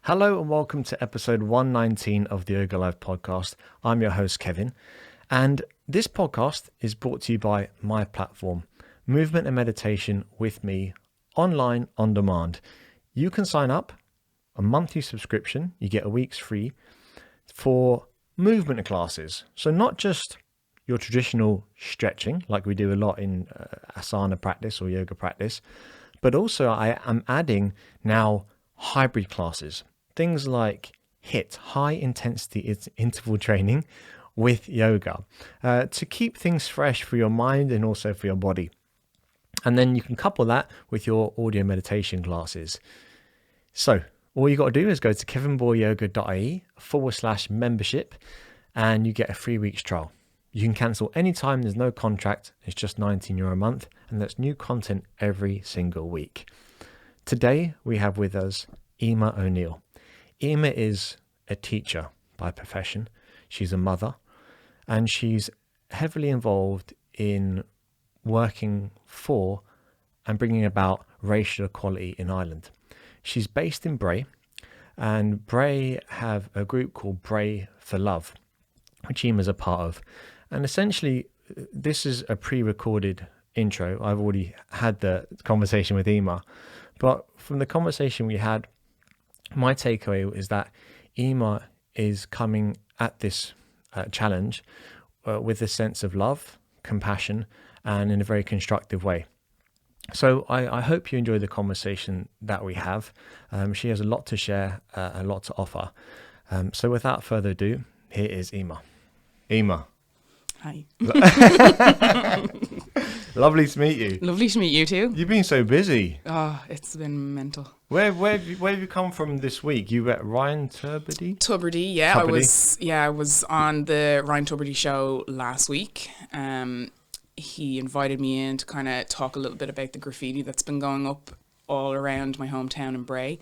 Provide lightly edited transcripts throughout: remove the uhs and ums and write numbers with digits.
Hello and welcome to episode 119 of the Yoga Live podcast. I'm your host, Kevin, and this podcast is brought to you by my platform, Movement and Meditation with Me, online on demand. You can sign up, a monthly subscription, you get a week's free for movement classes. So not just your traditional stretching, like we do a lot in asana practice or yoga practice, but also I am adding now hybrid classes, things like HIIT, high intensity interval training with yoga, to keep things fresh for your mind and also for your body. And then you can couple that with your audio meditation classes. So all you got to do is go to kevinboyyoga.ie/membership and you get a 3 weeks trial. You can cancel anytime, there's no contract, it's just €19 a month, and that's new content every single week. Today we have with us Emer O'Neill. Emer is a teacher by profession. She's a mother, and she's heavily involved in working for and bringing about racial equality in Ireland. She's based in Bray, and Bray have a group called Bray for Love, which Emer's a part of. And essentially, this is a pre-recorded intro. I've already had the conversation with Emer, but from the conversation we had, my takeaway is that Emer is coming at this challenge with a sense of love, compassion, and in a very constructive way. So I hope you enjoy the conversation that we have. She has a lot to share, a lot to offer. So without further ado, here is Emer. Emer. Hi. Lovely to meet you. Lovely to meet you too. You've been so busy. Oh, it's been mental. Where have you come from this week? You were at Ryan Tubridy, yeah. I was on the Ryan Tubridy show last week. He invited me in to kind of talk a little bit about the graffiti that's been going up all around my hometown in Bray.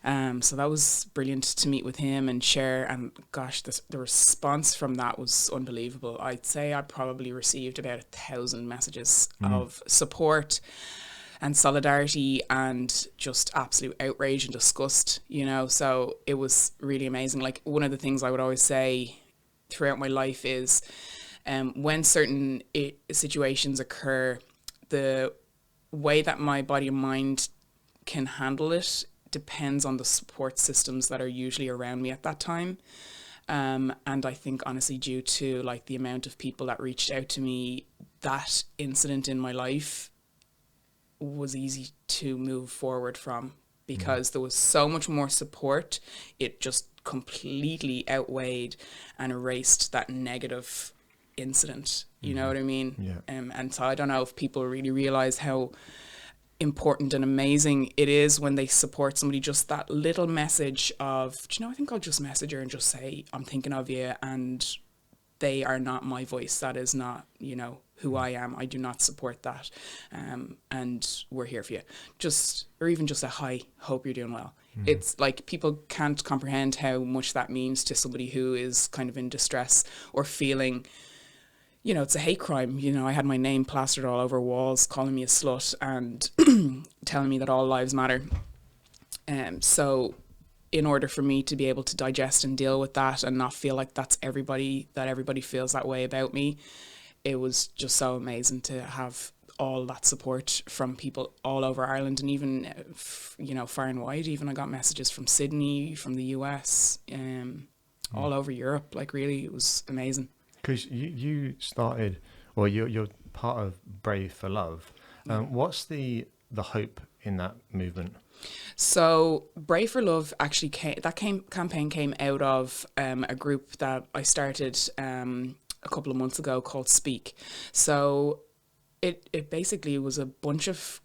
So that was brilliant to meet with him and share. And gosh, the response from that was unbelievable. I'd say I probably received about 1,000 messages of support and solidarity and just absolute outrage and disgust, you know. So it was really amazing. Like, one of the things I would always say throughout my life is when certain situations occur, the way that my body and mind can handle it depends on the support systems that are usually around me at that time. And I think, honestly, due to like the amount of people that reached out to me, that incident in my life was easy to move forward from, because there was so much more support. It just completely outweighed and erased that negative incident. You know what I mean? Yeah. And so I don't know if people really realize how important and amazing it is when they support somebody. Just that little message of, do you know, I think I'll just message her and just say, I'm thinking of you, and they are not my voice. That is not, you know, who I am. I do not support that. And we're here for you. Or even just a hi, hope you're doing well. It's like, people can't comprehend how much that means to somebody who is kind of in distress or feeling, you know, it's a hate crime. You know, I had my name plastered all over walls, calling me a slut and telling me that all lives matter. So in order for me to be able to digest and deal with that and not feel like that everybody feels that way about me, it was just so amazing to have all that support from people all over Ireland, and even, you know, far and wide. Even I got messages from Sydney, from the US, all over Europe. Like, really, it was amazing. Because you started, well, you're part of Brave for Love. What's the hope in that movement? So Brave for Love actually campaign came out of a group that I started a couple of months ago called Speak. So it basically was a bunch of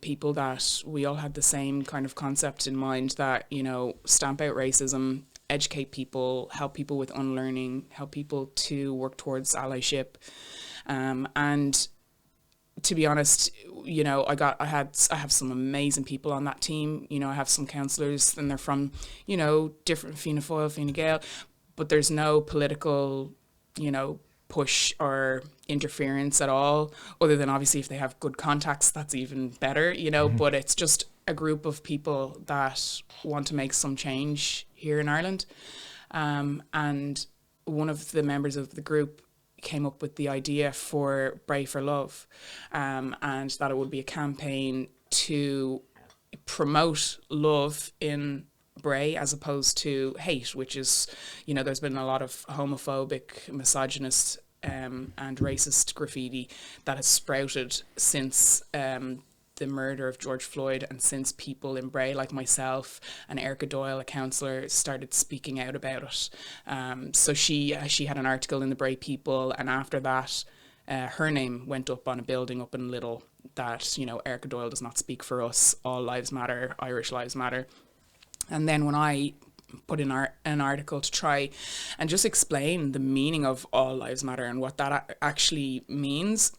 people that we all had the same kind of concept in mind, that, you know, stamp out racism, educate people, help people with unlearning, help people to work towards allyship. And to be honest, you know, I have some amazing people on that team. You know, I have some counsellors, and they're from, you know, different Fianna Fáil, Fine Gael, but there's no political, you know, push or interference at all, other than obviously if they have good contacts, that's even better, you know. But it's just a group of people that want to make some change here in Ireland. And one of the members of the group came up with the idea for Bray for Love, and that it would be a campaign to promote love in Bray as opposed to hate, which is, you know, there's been a lot of homophobic, misogynist and racist graffiti that has sprouted since the murder of George Floyd, and since people in Bray like myself and Erica Doyle, a counsellor, started speaking out about it. So she had an article in the Bray People, and after that her name went up on a building up in Little that, you know, Erica Doyle does not speak for us, all lives matter, Irish lives matter. And then when I put in an article to try and just explain the meaning of all lives matter and what that actually means,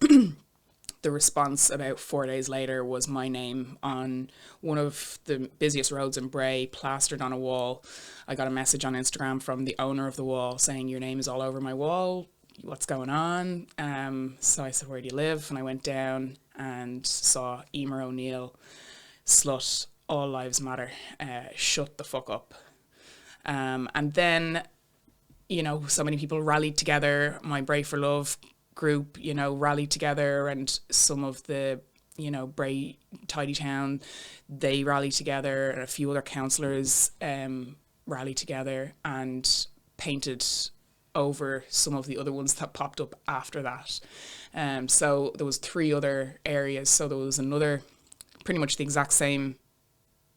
the response about 4 days later was my name on one of the busiest roads in Bray, plastered on a wall. I got a message on Instagram from the owner of the wall saying, "Your name is all over my wall. What's going on?" So I said, "Where do you live?" And I went down and saw Emer O'Neill, "Slut, all lives matter, shut the fuck up." And then, you know, so many people rallied together. My Bray for Love group, you know, rallied together, and some of the, you know, Bray Tidy Town, they rallied together, and a few other councillors rallied together and painted over some of the other ones that popped up after that. So there was 3 other areas. So there was another, pretty much the exact same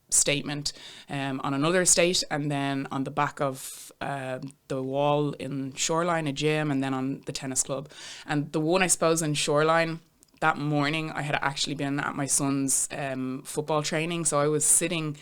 statement on another estate, and then on the back of the wall in Shoreline, a gym, and then on the tennis club. And the one, I suppose, in Shoreline, that morning I had actually been at my son's football training, so I was sitting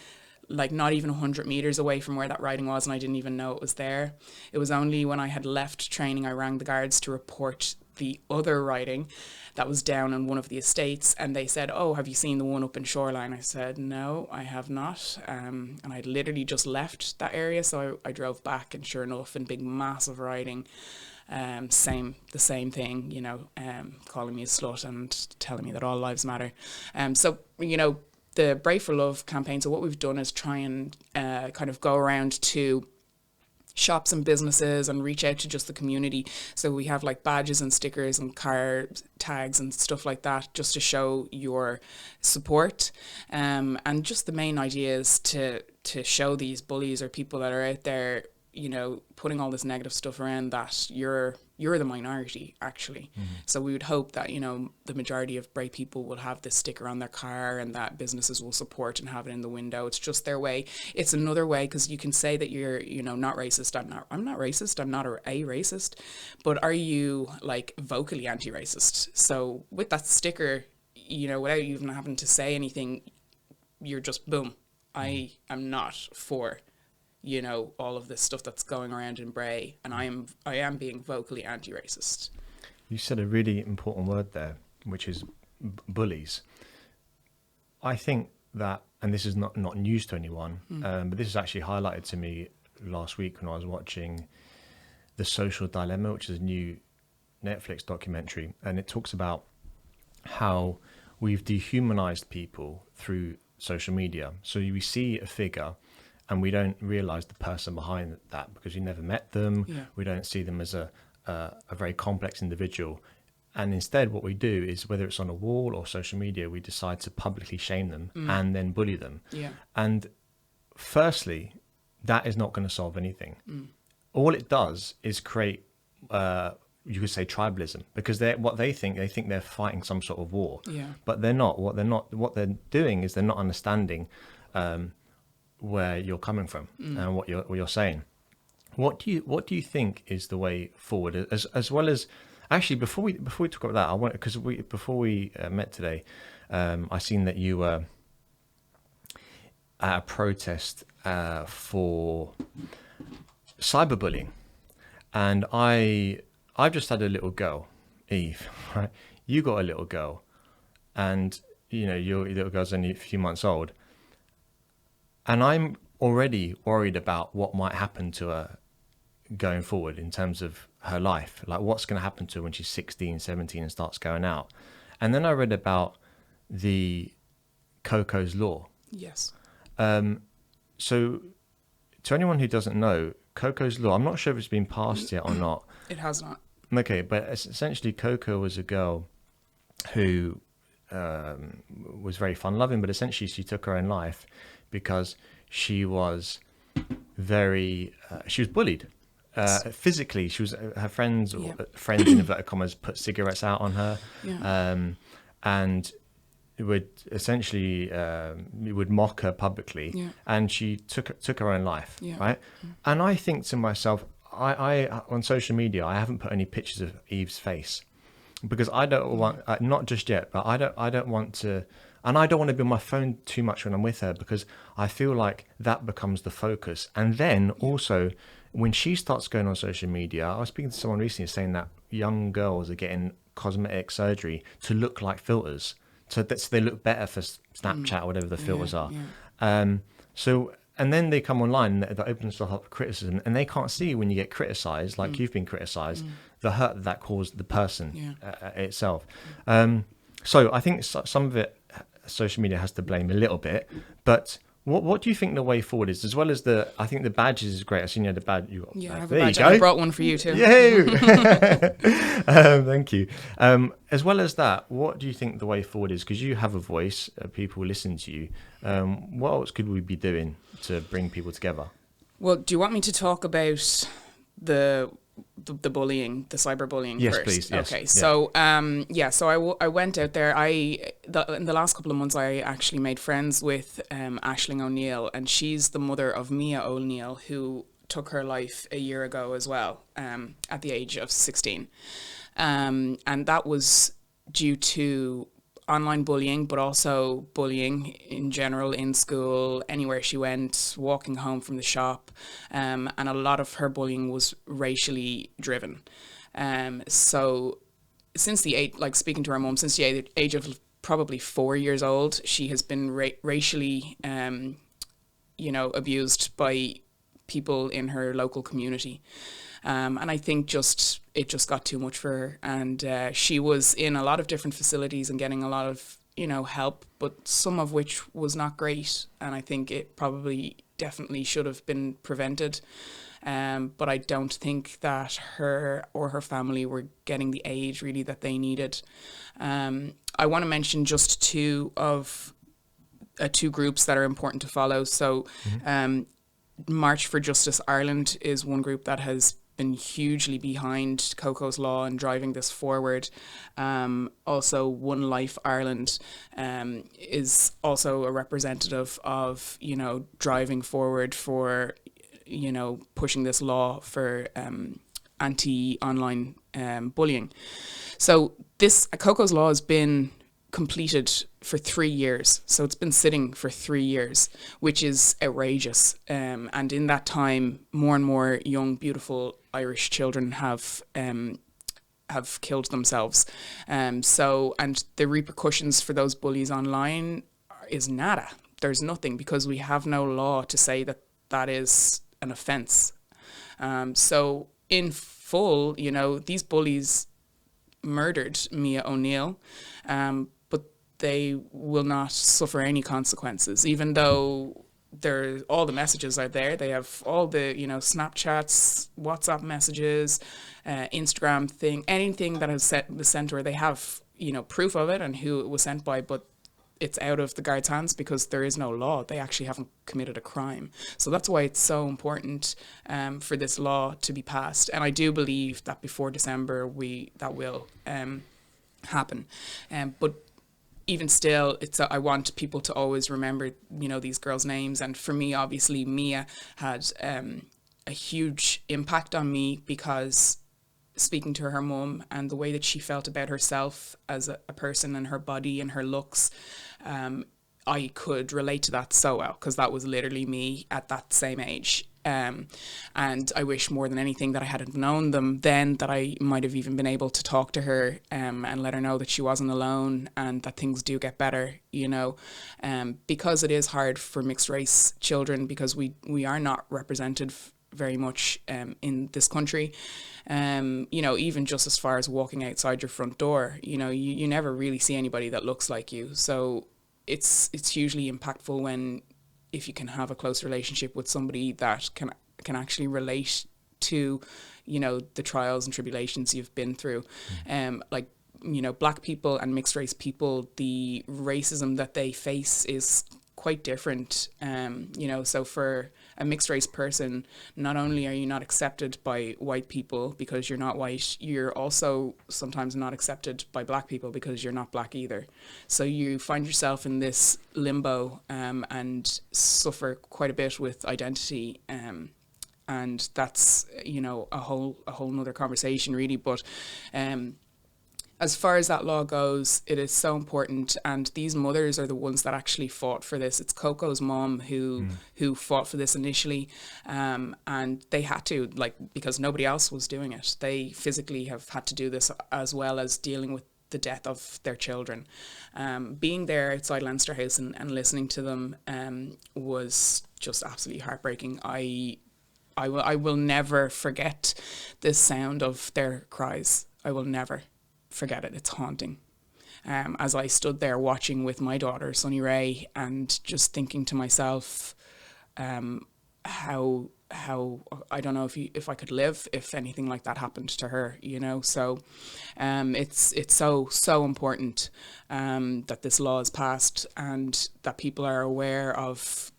like not even 100 meters away from where that writing was, and I didn't even know it was there. It was only when I had left training I rang the guards to report the other writing that was down on one of the estates, and they said, "Oh, have you seen the one up in Shoreline?" I said, "No, I have not." And I'd literally just left that area, so I drove back, and sure enough, in big massive writing, the same thing, you know, calling me a slut and telling me that all lives matter. So, you know, the Bray for Love campaign, so what we've done is try and kind of go around to shops and businesses and reach out to just the community. So we have like badges and stickers and car tags and stuff like that, just to show your support. And just the main idea is to show these bullies or people that are out there, you know, putting all this negative stuff around, that you're the minority, actually. Mm-hmm. So we would hope that, you know, the majority of Bray people will have this sticker on their car, and that businesses will support and have it in the window. It's just their way. It's another way, because you can say that you're, you know, not racist. I'm not racist. I'm not a racist. But are you like vocally anti-racist? So with that sticker, you know, without you even having to say anything, you're just boom. I am not for, you know, all of this stuff that's going around in Bray, and I am being vocally anti-racist. You said a really important word there, which is bullies. I think that, and this is not news to anyone, but this is actually highlighted to me last week when I was watching The Social Dilemma, which is a new Netflix documentary, and it talks about how we've dehumanized people through social media. So we see a figure and we don't realize the person behind that, because you never met them. Yeah. We don't see them as a very complex individual. And instead, what we do is, whether it's on a wall or social media, we decide to publicly shame them and then bully them. Yeah. And firstly, that is not going to solve anything. All it does is create, you could say, tribalism, because they think they're fighting some sort of war. Yeah. But they're not. What they're doing is they're not understanding where you're coming from and what you're saying. What do you think is the way forward, as well as, actually, before we talk about that, I want, because before we met today, I seen that you were at a protest for cyberbullying, and I've just had a little girl, Eve, right? You got a little girl, and you know, your little girl's only a few months old. And I'm already worried about what might happen to her going forward in terms of her life. Like, what's going to happen to her when she's 16, 17 and starts going out. And then I read about the Coco's Law. Yes. So to anyone who doesn't know, Coco's Law, I'm not sure if it's been passed yet or not. It has not. Okay, but essentially Coco was a girl who was very fun-loving, but essentially she took her own life because she was she was bullied. Physically, she was her friends or friends in inverted commas put cigarettes out on her, and it would essentially it would mock her publicly, and she took her own life, right? And I think to myself, I on social media, I haven't put any pictures of Eve's face because I don't want, not just yet, but I don't want to. And I don't want to be on my phone too much when I'm with her because I feel like that becomes the focus. And then also, when she starts going on social media, I was speaking to someone recently saying that young girls are getting cosmetic surgery to look like filters, so that they look better for Snapchat or whatever the filters are. So, and then they come online and that opens stuff up for criticism, and they can't see when you get criticised, like you've been criticised, the hurt that caused the person itself. So I think some of it, social media has to blame a little bit, but what do you think the way forward is, as well as I think the badges is great. I've seen you had a badge. I have a badge. I brought one for you too. Yay! Thank you. As well as that, what do you think the way forward is? Because you have a voice, people listen to you. What else could we be doing to bring people together? Well, do you want me to talk about the bullying, the cyberbullying yes, first? Please. Yes. Okay, so so I went out there. In the last couple of months, I actually made friends with Aisling O'Neill, and she's the mother of Mia O'Neill, who took her life a year ago as well, at the age of 16, and that was due to online bullying, but also bullying in general in school, anywhere she went, walking home from the shop, and a lot of her bullying was racially driven. So since speaking to her mum, since the age of probably 4 years old, she has been racially, abused by people in her local community. And I think it just got too much for her. And she was in a lot of different facilities and getting a lot of, help, but some of which was not great. And I think it definitely should have been prevented. But I don't think that her or her family were getting the aid really that they needed. I want to mention just two groups that are important to follow. So March for Justice Ireland is one group that has been hugely behind Coco's Law and driving this forward. Also, One Life Ireland is also a representative of, driving forward for, pushing this law for anti-online bullying. So this Coco's Law has been completed for 3 years. So it's been sitting for 3 years, which is outrageous. And in that time, more and more young, beautiful Irish children have killed themselves. And the repercussions for those bullies online is nada. There's nothing, because we have no law to say that is an offence. So in full, these bullies murdered Mia O'Neill, but they will not suffer any consequences, even though all the messages are there. They have all the, Snapchats, WhatsApp messages, Instagram thing, anything that was sent to her. They have, proof of it and who it was sent by, but it's out of the guards' hands because there is no law. They actually haven't committed a crime. So that's why it's so important for this law to be passed. And I do believe that before December that will happen. But even still, I want people to always remember, these girls' names. And for me, obviously, Mia had a huge impact on me because speaking to her mum and the way that she felt about herself as a person and her body and her looks, I could relate to that so well, because that was literally me at that same age. And I wish more than anything that I hadn't known them then, that I might have even been able to talk to her and let her know that she wasn't alone and that things do get better, because it is hard for mixed race children, because we are not represented very much in this country. Even just as far as walking outside your front door, you never really see anybody that looks like you. So it's hugely impactful if you can have a close relationship with somebody that can actually relate to, the trials and tribulations you've been through. Like, Black people and mixed race people, the racism that they face is quite different. So for a mixed race person, not only are you not accepted by white people because you're not white, you're also sometimes not accepted by Black people because you're not Black either. So you find yourself in this limbo, and suffer quite a bit with identity. And that's, a whole nother conversation really. But as far as that law goes, it is so important, and these mothers are the ones that actually fought for this. It's Coco's mom who fought for this initially, and they had to, because nobody else was doing it. They physically have had to do this, as well as dealing with the death of their children. Being there outside Leinster House and listening to them was just absolutely heartbreaking. I will never forget the sound of their cries. I will never forget it. It's haunting. As I stood there watching with my daughter, Sunny Ray, and just thinking to myself, how I don't know if I could live if anything like that happened to her, So it's so important that this law is passed, and that people are aware of,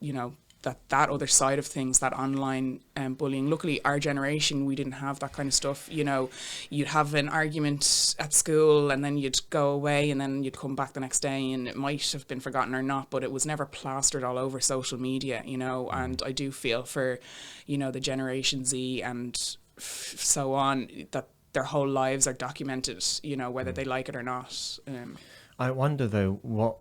that other side of things, that online bullying. Luckily, our generation, we didn't have that kind of stuff. You'd have an argument at school, and then you'd go away, and then you'd come back the next day, and it might have been forgotten or not, but it was never plastered all over social media, And I do feel for, the Generation Z and so on, that their whole lives are documented, whether they like it or not. I wonder though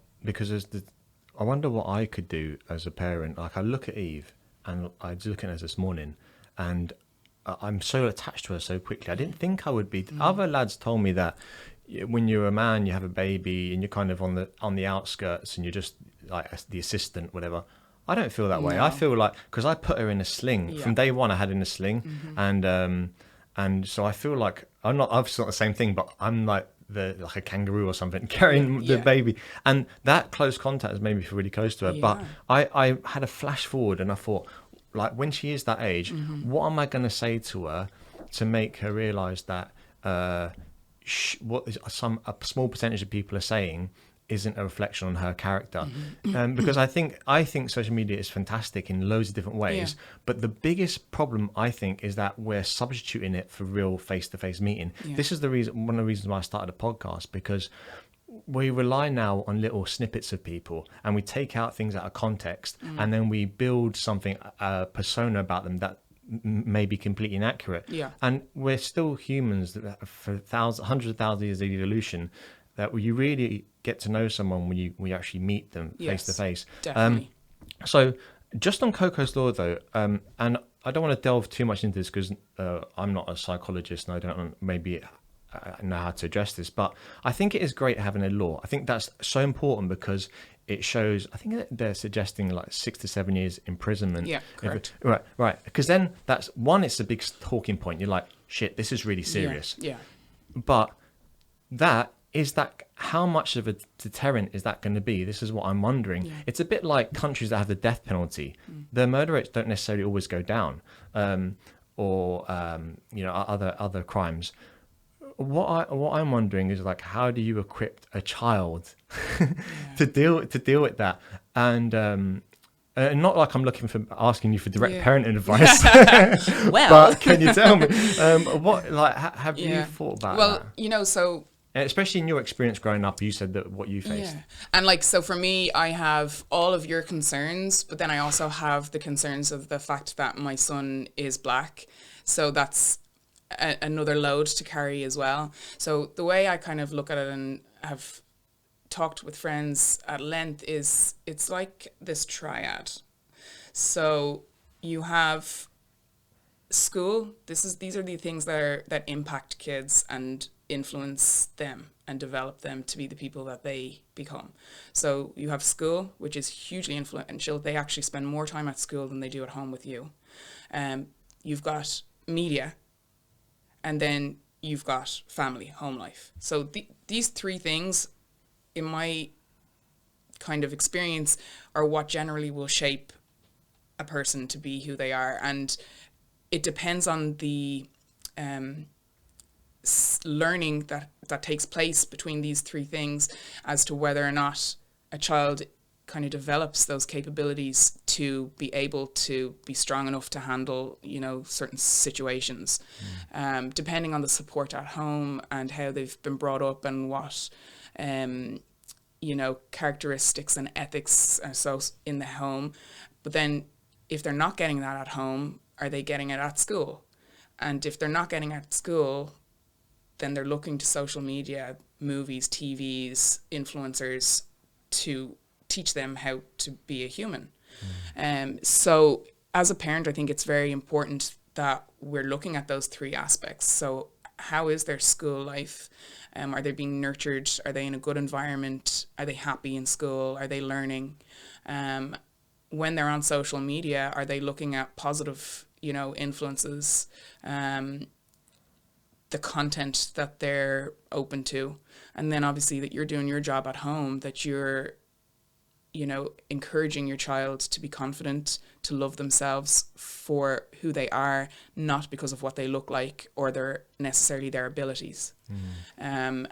I wonder what I could do as a parent. Like, I look at Eve, and I was looking at her this morning, and I'm so attached to her so quickly. I didn't think I would be. Other lads told me that when you're a man, you have a baby, and you're kind of on the outskirts, and you're just like the assistant, whatever. I don't feel that way. I feel like, because I put her in a sling from day one. I had her in a sling, and so I feel like obviously not the same thing, but I'm like a kangaroo or something carrying the baby, and that close contact has made me feel really close to her. But I had a flash forward, and I thought, like, when she is that age, what am I going to say to her to make her realize that what a small percentage of people are saying isn't a reflection on her character? Because I think social media is fantastic in loads of different ways, but the biggest problem, I think, is that we're substituting it for real face-to-face meeting. This is one of the reasons why I started a podcast, because we rely now on little snippets of people, and we take out things out of context, and then we build something, a persona about them that may be completely inaccurate. And we're still humans that for hundreds of thousands of years of evolution, that you really get to know someone when you actually meet them face to face. Definitely. So just on Coco's Law though, and I don't want to delve too much into this because I'm not a psychologist and I don't maybe know how to address this, but I think it is great having a law. I think that's so important because it shows, I think they're suggesting like 6 to 7 years imprisonment. Yeah, correct. Right. Because then that's one, it's a big talking point. You're like, shit, this is really serious. Yeah. But how much of a deterrent is that going to be? This is what I'm wondering. It's a bit like countries that have the death penalty. The murder rates don't necessarily always go down, or other crimes. What I'm wondering is, like, how do you equip a child to deal with that? And not like I'm asking you for direct parenting advice. Well, but can you tell me have you thought about that? So. Especially in your experience growing up, you said that what you faced. Yeah. And so for me, I have all of your concerns, but then I also have the concerns of the fact that my son is Black. So that's another load to carry as well. So the way I kind of look at it and have talked with friends at length is it's like this triad. So you have school. These are the things that impact kids and influence them and develop them to be the people that they become. So you have school, which is hugely influential. They actually spend more time at school than they do at home with you. You've got media, and then you've got family, home life. So these three things, in my kind of experience are what generally will shape a person to be who they are. And it depends on the learning that takes place between these three things as to whether or not a child kind of develops those capabilities to be able to be strong enough to handle, you know, certain situations, depending on the support at home and how they've been brought up and what, you know, characteristics and ethics are so in the home. But then if they're not getting that at home, are they getting it at school? And if they're not getting it at school, then they're looking to social media, movies, TVs, influencers to teach them how to be a human. So as a parent, I think it's very important that we're looking at those three aspects. So how is their school life? Are they being nurtured? Are they in a good environment? Are they happy in school? Are they learning? When they're on social media, are they looking at positive, you know, influences? The content that they're open to, and then obviously that you're doing your job at home, that you're, you know, encouraging your child to be confident, to love themselves for who they are, not because of what they look like or necessarily their abilities. And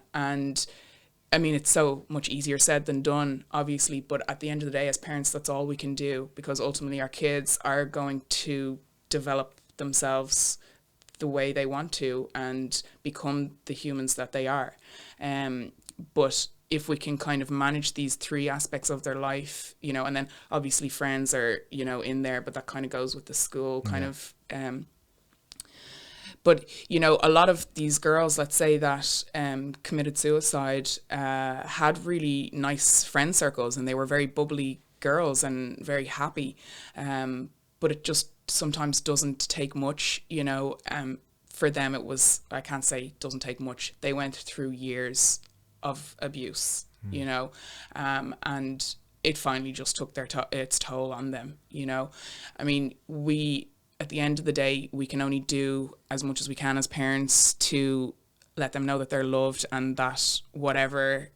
I mean, it's so much easier said than done, obviously, but at the end of the day, as parents, that's all we can do, because ultimately our kids are going to develop themselves the way they want to and become the humans that they are. But if we can kind of manage these three aspects of their life, you know, and then obviously friends are, you know, in there, but that kind of goes with the school kind of. But, you know, a lot of these girls, let's say that committed suicide, had really nice friend circles and they were very bubbly girls and very happy. But it just sometimes doesn't take much, you know. For them it was, I can't say doesn't take much, they went through years of abuse, you know, and it finally just took its toll on them, you know. I mean, at the end of the day, we can only do as much as we can as parents to let them know that they're loved and that whatever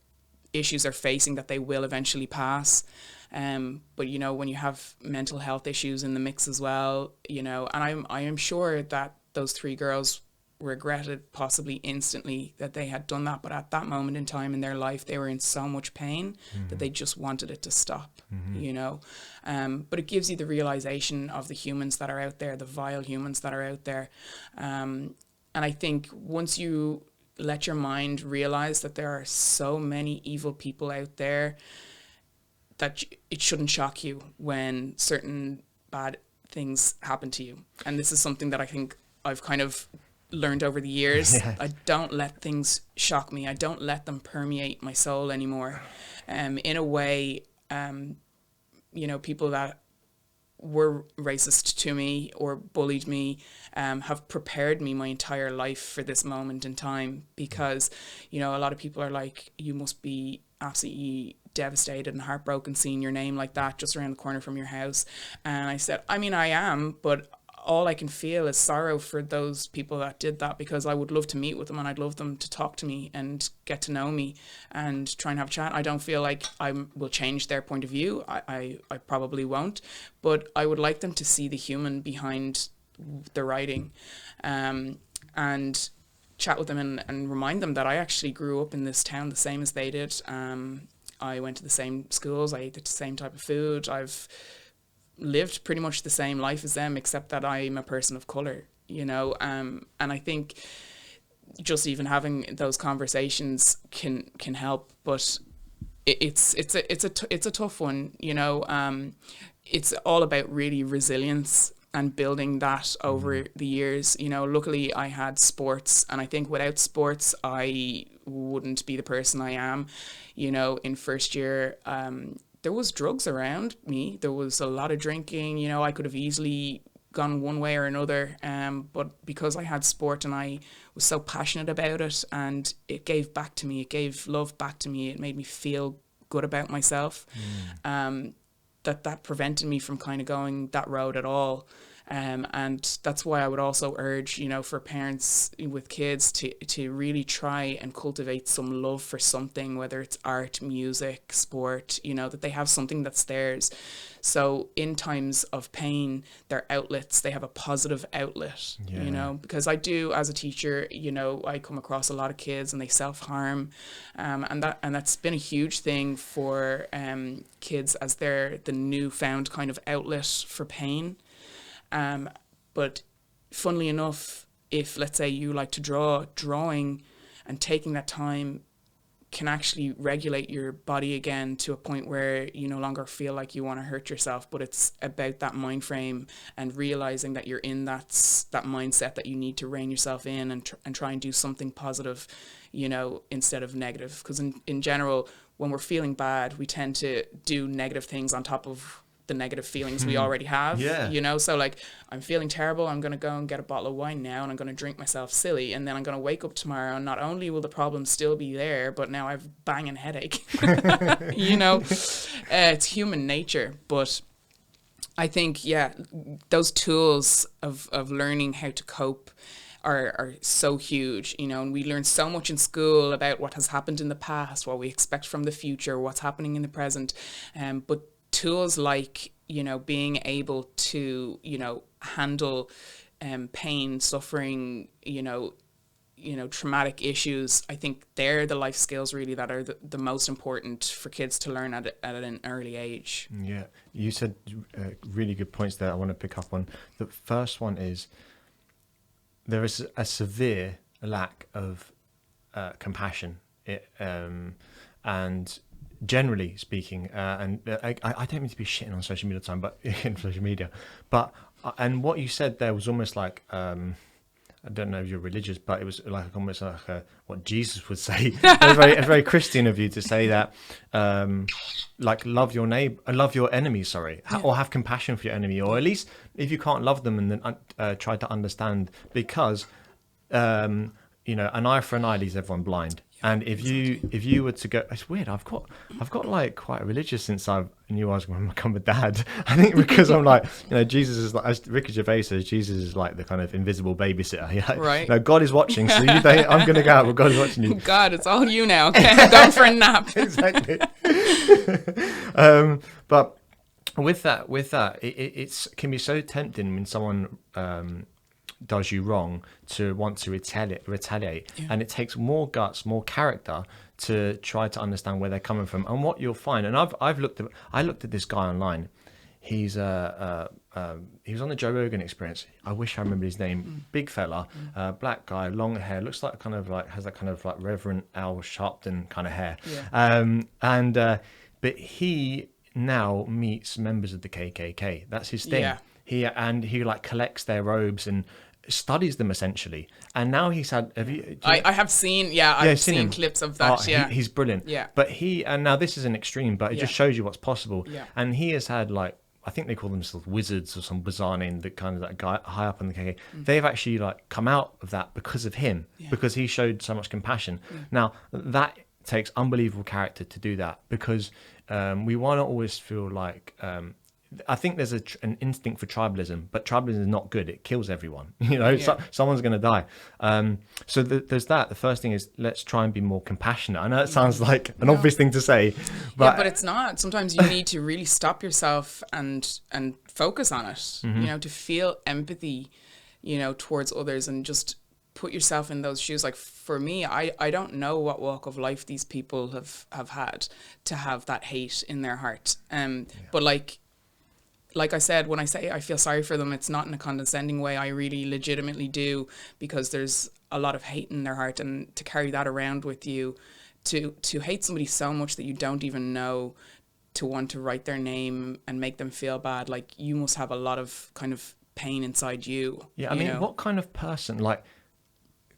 issues they're facing, that they will eventually pass. But, you know, when you have mental health issues in the mix as well, you know, and I am sure that those three girls regretted possibly instantly that they had done that. But at that moment in time in their life, they were in so much pain that they just wanted it to stop, you know. But it gives you the realization of the humans that are out there, the vile humans that are out there. And I think once you let your mind realize that there are so many evil people out there, that it shouldn't shock you when certain bad things happen to you. And this is something that I think I've kind of learned over the years. I don't let things shock me. I don't let them permeate my soul anymore. In a way, you know, people that were racist to me or bullied me have prepared me my entire life for this moment in time, because, you know, a lot of people are like, you must be absolutely devastated and heartbroken seeing your name like that just around the corner from your house. And I said, I mean, I am, but all I can feel is sorrow for those people that did that, because I would love to meet with them and I'd love them to talk to me and get to know me and try and have a chat. I don't feel like I will change their point of view. I probably won't, but I would like them to see the human behind the writing, and chat with them and remind them that I actually grew up in this town the same as they did. I went to the same schools, I ate the same type of food, I've lived pretty much the same life as them, except that I'm a person of colour, you know. And I think just even having those conversations can help, but it's a tough one, you know. It's all about really resilience and building that over the years. You know, luckily I had sports, and I think without sports I wouldn't be the person I am. You know, in first year, there was drugs around me. There was a lot of drinking. You know, I could have easily gone one way or another. But because I had sport and I was so passionate about it, and it gave back to me, it gave love back to me, it made me feel good about myself. That prevented me from kind of going that road at all. And that's why I would also urge, you know, for parents with kids to really try and cultivate some love for something, whether it's art, music, sport, you know, that they have something that's theirs. So in times of pain, their outlets, they have a positive outlet, you know, because I do, as a teacher, you know, I come across a lot of kids and they self-harm. And that's been a huge thing for kids, as they're the newfound kind of outlet for pain. But funnily enough, if, let's say, you like to draw, drawing and taking that time can actually regulate your body again to a point where you no longer feel like you want to hurt yourself. But it's about that mind frame and realizing that you're in that mindset that you need to rein yourself in and try and do something positive, you know, instead of negative. Because in general, when we're feeling bad, we tend to do negative things on top of the negative feelings we already have, you know. So like, I'm feeling terrible, I'm going to go and get a bottle of wine now and I'm going to drink myself silly, and then I'm going to wake up tomorrow and not only will the problem still be there, but now I've banging headache. You know, it's human nature. But I think, those tools of learning how to cope are so huge, you know. And we learn so much in school about what has happened in the past, what we expect from the future, what's happening in the present, but tools like, you know, being able to, you know, handle pain, suffering, you know, traumatic issues, I think they're the life skills really that are the most important for kids to learn at an early age. Yeah, you said really good points there I want to pick up on. The first one is there is a severe lack of compassion, and generally speaking, and I don't mean to be shitting on social media all the time, but in social media, but and what you said there was almost like I don't know if you're religious, but it was like almost like what Jesus would say. It's very Christian of you to say that, like love your neighbor, love your enemy, or have compassion for your enemy, or at least if you can't love them, and then try to understand, because you know, an eye for an eye leaves everyone blind. And if you were to go, it's weird. I've got like quite religious since I knew I was going to become a dad. I think because I'm like, you know, Jesus is like, as Ricky Gervais says, Jesus is like the kind of invisible babysitter. Yeah, right. No, God is watching. So I'm going to go out, but God is watching you. God, it's all you now. Okay, I'm going for a nap. Exactly. But with that, it can be so tempting when someone does you wrong to want to retaliate. And it takes more guts, more character to try to understand where they're coming from. And what you'll find, and I looked at this guy online. He was on the Joe Rogan Experience. I wish I remembered his name. Big fella, black guy, long hair, looks like has that kind of like Reverend Al Sharpton kind of hair. But he now meets members of the KKK. That's his thing. He like collects their robes and studies them essentially. And now he's had. I have seen. I've seen clips of that. He's brilliant. But and now this is an extreme, but it just shows you what's possible. And he has had, like, I think they call themselves wizards or some bizarre name, that kind of that guy high up in the KKK. They've actually like come out of that because of him, because he showed so much compassion. Now that takes unbelievable character to do that, because we want to always feel like. I think there's an instinct for tribalism, but tribalism is not good. It kills everyone. You know, someone's going to die. So there's that. The first thing is, let's try and be more compassionate. I know it sounds like an obvious thing to say, but it's not. Sometimes you need to really stop yourself and focus on it. You know, to feel empathy, you know, towards others, and just put yourself in those shoes. Like for me, I don't know what walk of life these people have had to have that hate in their heart. But like I said, when I say I feel sorry for them, it's not in a condescending way. I really legitimately do, because there's a lot of hate in their heart, and to carry that around with you, to hate somebody so much that you don't even know, to want to write their name and make them feel bad, like you must have a lot of kind of pain inside you. Yeah, I mean, what kind of person, like,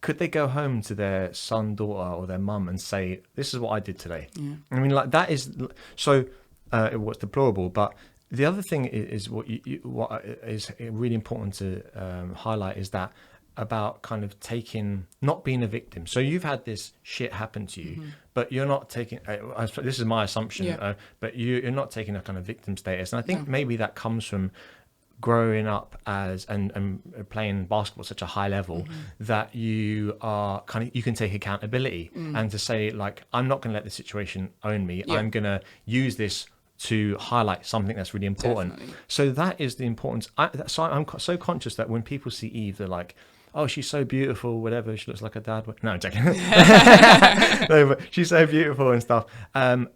could they go home to their son, daughter, or their mum and say, "This is what I did today"? I mean, like, that is so. What's deplorable, but. The other thing is what is really important to highlight is that about kind of not being a victim. So you've had this shit happen to you, but you're not taking. This is my assumption, but you're not taking a kind of victim status. And I think maybe that comes from growing up as and playing basketball at such a high level that you are you can take accountability and to say, like, I'm not going to let the situation own me. I'm going to use this to highlight something that's really important. Definitely. So that is the importance. So I'm so conscious that when people see Eve, they're like, oh, she's so beautiful, whatever, she looks like her dad. No, I'm joking. No, but she's so beautiful and stuff. And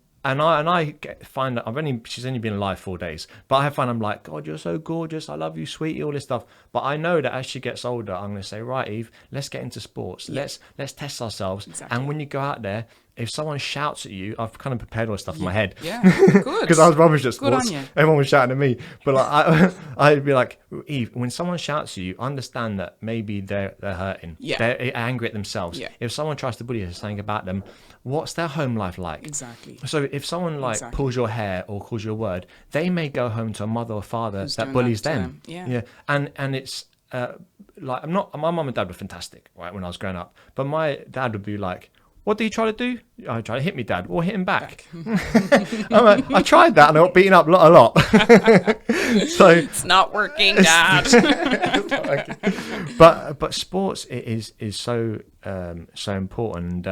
I find that she's only been alive 4 days, but I find I'm like, God, you're so gorgeous, I love you, sweetie, all this stuff. But I know that as she gets older, I'm going to say, right, Eve, let's get into sports. Let's test ourselves. Exactly. And when you go out there, if someone shouts at you, I've kind of prepared all this stuff in my head. Yeah, good. Because I was rubbish at sports. Good on you. Everyone was shouting at me. But like, I'd be like, Eve, when someone shouts at you, understand that maybe they're hurting. Yeah. They're angry at themselves. Yeah. If someone tries to bully you, something about them, what's their home life like? Exactly. So if someone pulls your hair or calls you a word, they may go home to a mother or father that bullies them. Yeah. And it's like, my mum and dad were fantastic, right, when I was growing up. But my dad would be like, what do you try to do? I try to hit me, Dad, or hit him back. I'm like, I tried that and I got beaten up a lot. So it's not working, Dad. but sports is so important.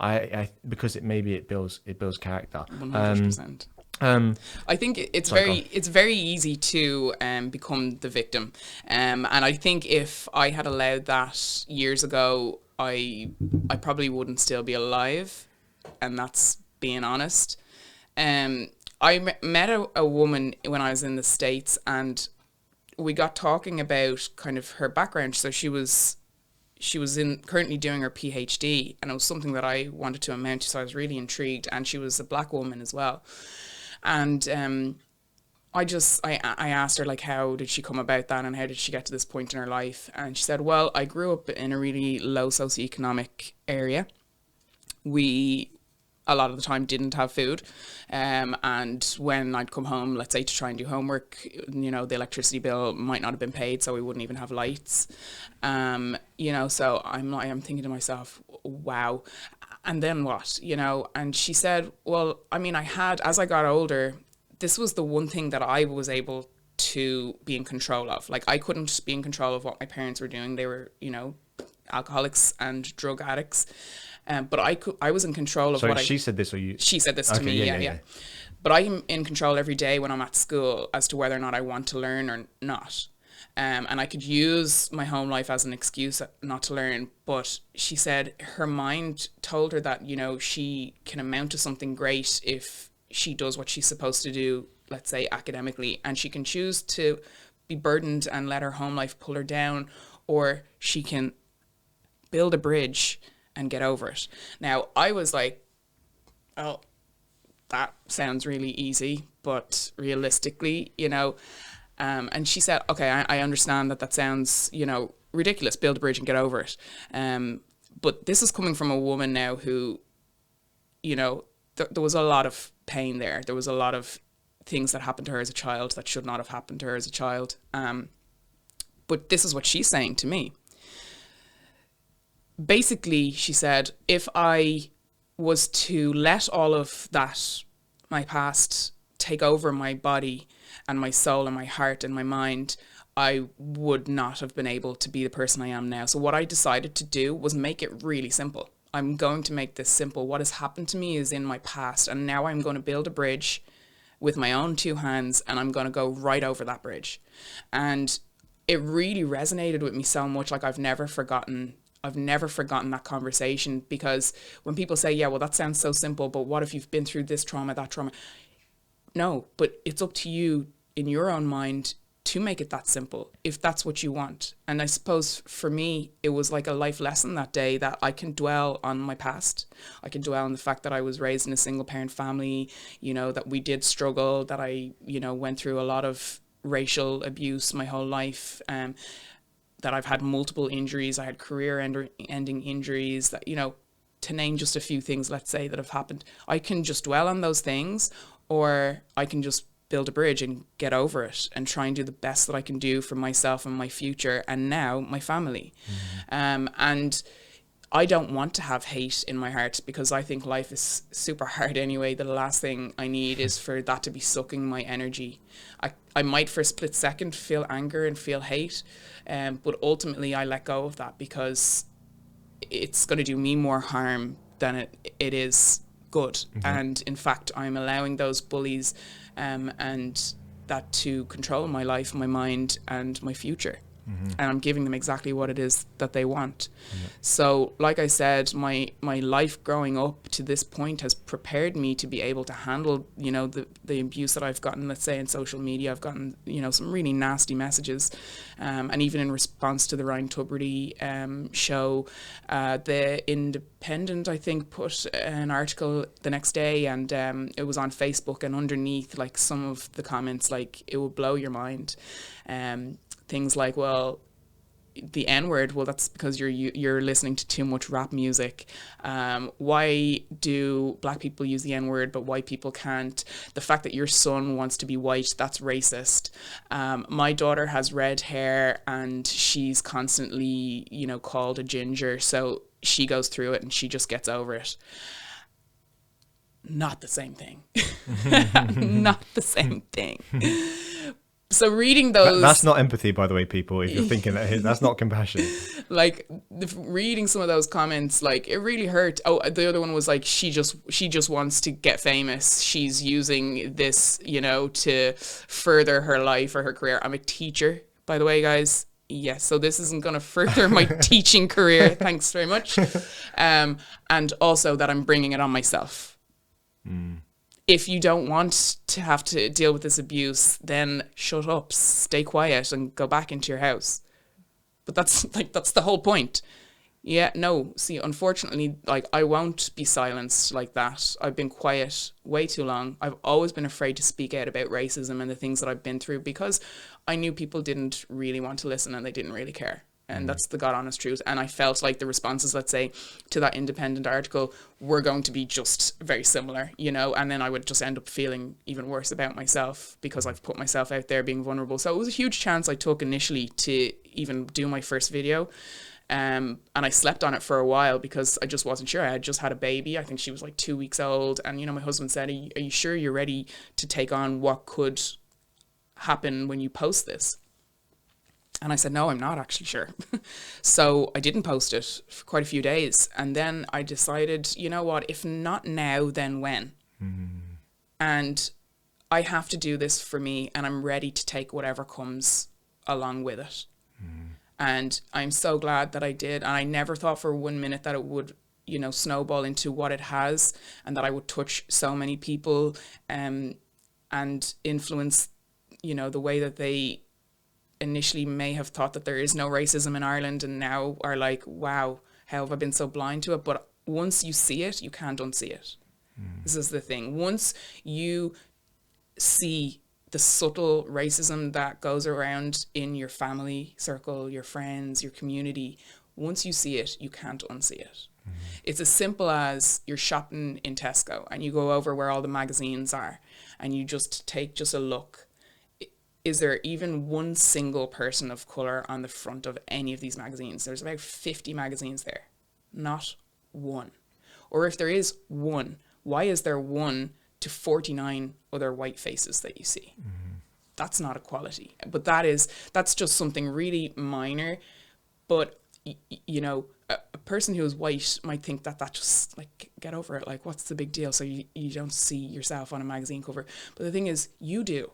I because it builds character. 100%. I think it's very easy to become the victim, and I think if I had allowed that years ago, I probably wouldn't still be alive, and that's being honest. I met a woman when I was in the States, and we got talking about kind of her background. So she was currently doing her PhD, and it was something that I wanted to amount to, so I was really intrigued. And she was a Black woman as well. And I asked her, like, how did she come about that, and how did she get to this point in her life? And she said, well, I grew up in a really low socioeconomic area. We, a lot of the time, didn't have food. And when I'd come home, let's say, to try and do homework, the electricity bill might not have been paid, so we wouldn't even have lights. So I'm thinking to myself, wow. And then what, And she said, well, I mean, as I got older, this was the one thing that I was able to be in control of. Like, I couldn't be in control of what my parents were doing. They were, alcoholics and drug addicts. But I was in control of she said this, or you? She said this to me, yeah. But I'm in control every day when I'm at school as to whether or not I want to learn or not. And I could use my home life as an excuse not to learn. But she said her mind told her that, she can amount to something great if she does what she's supposed to do, let's say academically, and she can choose to be burdened and let her home life pull her down, or she can build a bridge and get over it. Now, I was like, oh, that sounds really easy, but realistically, and she said, okay, I understand that sounds, ridiculous, build a bridge and get over it. But this is coming from a woman now who, there was a lot of pain there. There was a lot of things that happened to her as a child that should not have happened to her as a child. But this is what she's saying to me. Basically, she said, if I was to let all of that, my past, take over my body and my soul and my heart and my mind, I would not have been able to be the person I am now. So what I decided to do was make it really simple. I'm going to make this simple. What has happened to me is in my past, and now I'm going to build a bridge with my own two hands, and I'm going to go right over that bridge. And it really resonated with me so much. Like, I've never forgotten that conversation, because when people say, yeah, well, that sounds so simple, but what if you've been through this trauma, that trauma? No, but it's up to you in your own mind to make it that simple, if that's what you want. And I suppose for me, it was like a life lesson that day, that I can dwell on my past. I can dwell on the fact that I was raised in a single parent family, that we did struggle, that I, went through a lot of racial abuse my whole life, that I've had multiple injuries. I had career-ending injuries, that, to name just a few things, let's say, that have happened. I can just dwell on those things, or I can just build a bridge and get over it and try and do the best that I can do for myself and my future, and now my family. Mm-hmm. And I don't want to have hate in my heart because I think life is super hard anyway. The last thing I need is for that to be sucking my energy. I might for a split second feel anger and feel hate, but ultimately I let go of that because it's going to do me more harm than it is good. Mm-hmm. And in fact, I'm allowing those bullies and that to control my life, my mind, and my future. Mm-hmm. And I'm giving them exactly what it is that they want. Mm-hmm. So, like I said, my life growing up to this point has prepared me to be able to handle, the abuse that I've gotten, let's say, in social media. I've gotten, some really nasty messages. And even in response to the Ryan Tubridy show, the Independent, I think, put an article the next day, and it was on Facebook, and underneath, like, some of the comments, like, it will blow your mind. Things like, well, the N-word, well, that's because you're listening to too much rap music. Why do black people use the N-word but white people can't? The fact that your son wants to be white, that's racist. My daughter has red hair and she's constantly, called a ginger, so she goes through it and she just gets over it. Not the same thing. Not the same thing. So reading those... That's not empathy, by the way, people, if you're thinking that's not compassion. Like, reading some of those comments, like, it really hurt. Oh, the other one was like, she just wants to get famous. She's using this, to further her life or her career. I'm a teacher, by the way, guys. Yes, so this isn't going to further my teaching career. Thanks very much. And also that I'm bringing it on myself. Mm. If you don't want to have to deal with this abuse, then shut up, stay quiet, and go back into your house. But that's the whole point. Yeah, no, see, unfortunately, like, I won't be silenced like that. I've been quiet way too long. I've always been afraid to speak out about racism and the things that I've been through because I knew people didn't really want to listen and they didn't really care. And that's the God honest truth. And I felt like the responses, let's say, to that Independent article were going to be just very similar, and then I would just end up feeling even worse about myself because I've put myself out there being vulnerable. So it was a huge chance I took initially to even do my first video. And I slept on it for a while because I just wasn't sure. I had just had a baby. I think she was like 2 weeks old. And, my husband said, are you sure you're ready to take on what could happen when you post this? And I said, no, I'm not actually sure. So I didn't post it for quite a few days. And then I decided, you know what, if not now, then when? Mm. And I have to do this for me, and I'm ready to take whatever comes along with it. Mm. And I'm so glad that I did. And I never thought for 1 minute that it would, snowball into what it has, and that I would touch so many people and influence, the way that they initially may have thought that there is no racism in Ireland, and now are like, wow, how have I been so blind to it? But once you see it, you can't unsee it. This is the thing. Once you see the subtle racism that goes around in your family circle, your friends, your community, once you see it, you can't unsee it. It's as simple as you're shopping in Tesco and you go over where all the magazines are and you just take just a look. Is there even one single person of colour on the front of any of these magazines? There's about 50 magazines there. Not one. Or if there is one, why is there 1 to 49 other white faces that you see? Mm-hmm. That's not equality. But that's just something really minor. But, a person who is white might think that just, like, get over it. Like, what's the big deal? So you don't see yourself on a magazine cover. But the thing is, you do.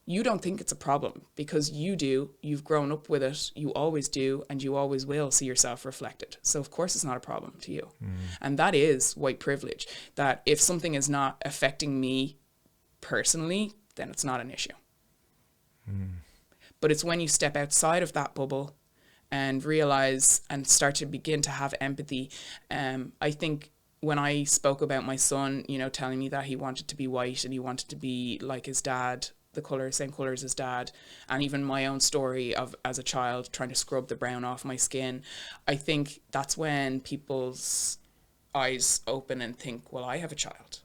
You don't think it's a problem because you do. You've grown up with it. You always do, and you always will see yourself reflected. So of course it's not a problem to you. And that is white privilege, that if something is not affecting me personally, then it's not an issue. But it's when you step outside of that bubble and realize and start to begin to have empathy. I think when I spoke about my son, telling me that he wanted to be white and he wanted to be like his dad, same color as his dad, and even my own story of as a child trying to scrub the brown off my skin, I think that's when people's eyes open and think, well, I have a child.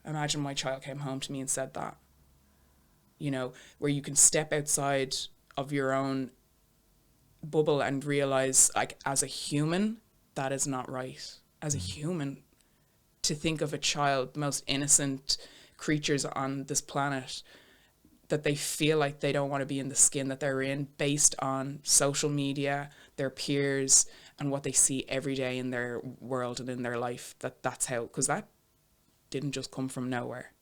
Imagine my child came home to me and said that. Where you can step outside of your own bubble and realize, like, as a human, that is not right. As a human, to think of a child, the most innocent creatures on this planet, that they feel like they don't want to be in the skin that they're in based on social media, their peers, and what they see every day in their world and in their life, that's how, because that didn't just come from nowhere.